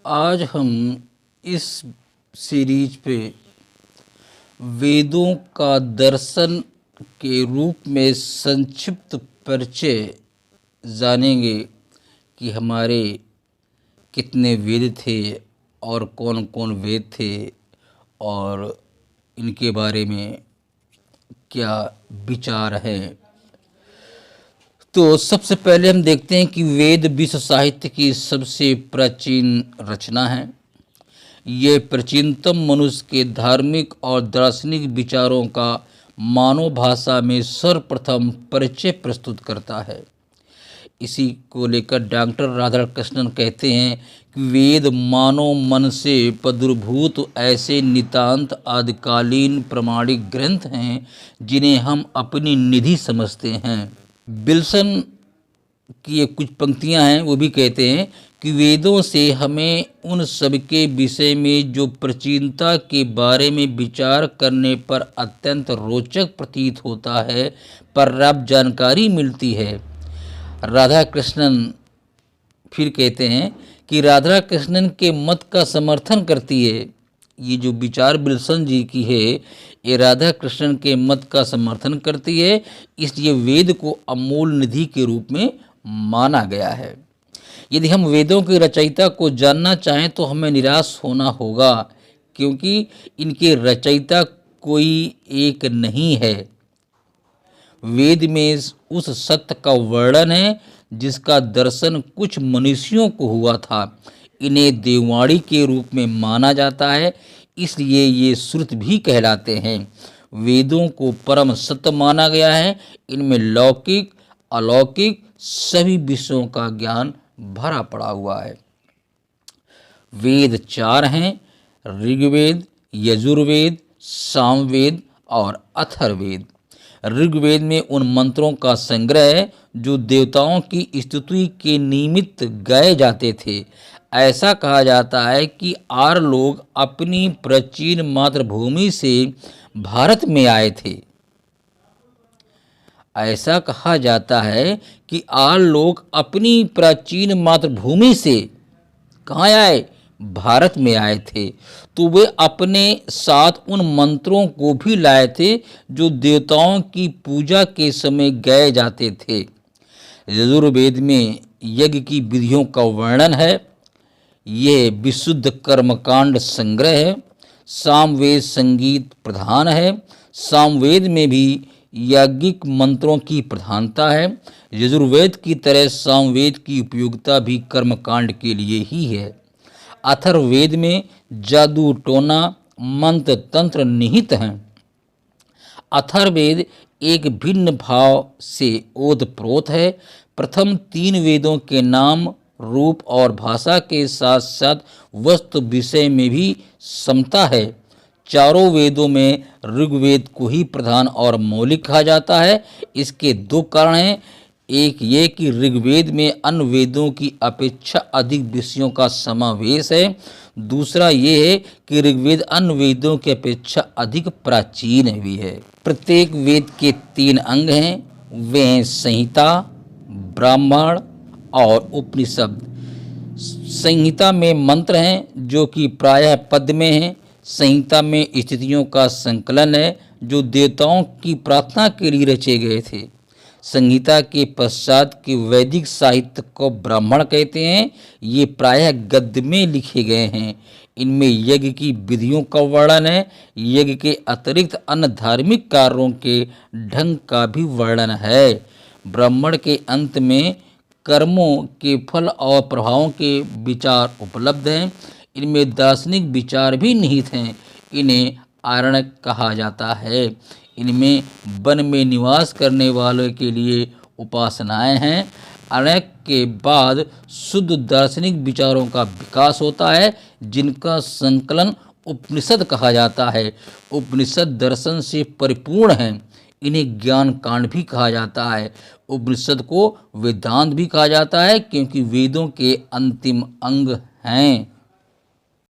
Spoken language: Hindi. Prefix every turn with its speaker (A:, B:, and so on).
A: आज हम इस सीरीज पे वेदों का दर्शन के रूप में संक्षिप्त परिचय जानेंगे कि हमारे कितने वेद थे और कौन कौन वेद थे और इनके बारे में क्या विचार है। तो सबसे पहले हम देखते हैं कि वेद विश्व साहित्य की सबसे प्राचीन रचना है। ये प्राचीनतम मनुष्य के धार्मिक और दार्शनिक विचारों का मानव भाषा में सर्वप्रथम परिचय प्रस्तुत करता है। इसी को लेकर डॉक्टर राधाकृष्णन कहते हैं कि वेद मानव मन से प्रादुर्भूत ऐसे नितांत आदिकालीन प्रमाणिक ग्रंथ हैं जिन्हें हम अपनी निधि समझते हैं। विल्सन की ये कुछ पंक्तियां हैं, वो भी कहते हैं कि वेदों से हमें उन सब के विषय में जो प्राचीनता के बारे में विचार करने पर अत्यंत रोचक प्रतीत होता है पर्याप्त जानकारी मिलती है। राधा कृष्णन फिर कहते हैं कि राधा कृष्णन के मत का समर्थन करती है। ये जो विचार विल्सन जी की है ये राधा कृष्णन के मत का समर्थन करती है, इसलिए वेद को अमूल निधि के रूप में माना गया है। यदि हम वेदों के रचयिता को जानना चाहें तो हमें निराश होना होगा, क्योंकि इनके रचयिता कोई एक नहीं है। वेद में उस सत्य का वर्णन है जिसका दर्शन कुछ मनुष्यों को हुआ था। इन्हें देववाणी के रूप में माना जाता है, इसलिए ये श्रुत भी कहलाते हैं। वेदों को परम सत्य माना गया है। इनमें लौकिक अलौकिक सभी विषयों का ज्ञान भरा पड़ा हुआ है। वेद चार हैं: ऋग्वेद, यजुर्वेद, सामवेद और अथर्ववेद। ऋग्वेद में उन मंत्रों का संग्रह है जो देवताओं की स्तुति के निमित्त गाए जाते थे। ऐसा कहा जाता है कि आर्य लोग अपनी प्राचीन मातृभूमि से भारत में आए थे। ऐसा कहा जाता है कि आर्य लोग अपनी प्राचीन मातृभूमि से कहाँ आए? भारत में आए थे। तो वे अपने साथ उन मंत्रों को भी लाए थे जो देवताओं की पूजा के समय गाए जाते थे। यजुर्वेद में यज्ञ की विधियों का वर्णन है। यह विशुद्ध कर्मकांड संग्रह है। सामवेद संगीत प्रधान है। सामवेद में भी याज्ञिक मंत्रों की प्रधानता है। यजुर्वेद की तरह सामवेद की उपयोगिता भी कर्मकांड के लिए ही है। अथर्ववेद में जादू टोना मंत्र तंत्र निहित हैं। अथर्ववेद एक भिन्न भाव से ओतप्रोत है। प्रथम तीन वेदों के नाम रूप और भाषा के साथ साथ वस्तु विषय में भी समता है। चारों वेदों में ऋग्वेद को ही प्रधान और मौलिक कहा जाता है। इसके दो कारण हैं। एक ये कि ऋग्वेद में अन्य वेदों की अपेक्षा अधिक विषयों का समावेश है। दूसरा ये है कि ऋग्वेद अन्य वेदों की अपेक्षा अधिक प्राचीन भी है। प्रत्येक वेद के तीन अंग हैं। वे हैं संहिता, ब्राह्मण और उपनिषद। संहिता में मंत्र हैं जो कि प्रायः पद में हैं। संहिता में स्थितियों का संकलन है जो देवताओं की प्रार्थना के लिए रचे गए थे। संहिता के पश्चात के वैदिक साहित्य को ब्राह्मण कहते हैं। ये प्रायः गद्य में लिखे गए हैं। इनमें यज्ञ की विधियों का वर्णन है। यज्ञ के अतिरिक्त अन्य धार्मिक कार्यों के ढंग का भी वर्णन है। ब्राह्मण के अंत में कर्मों के फल और प्रभावों के विचार उपलब्ध हैं। इनमें दार्शनिक विचार भी निहित हैं। इन्हें आरण्यक कहा जाता है। इनमें वन में निवास करने वालों के लिए उपासनाएं हैं। अरण्यक के बाद शुद्ध दार्शनिक विचारों का विकास होता है जिनका संकलन उपनिषद कहा जाता है। उपनिषद दर्शन से परिपूर्ण हैं। इन्हें ज्ञान कांड भी कहा जाता है। उपनिषद को वेदांत भी कहा जाता है क्योंकि वेदों के अंतिम अंग हैं।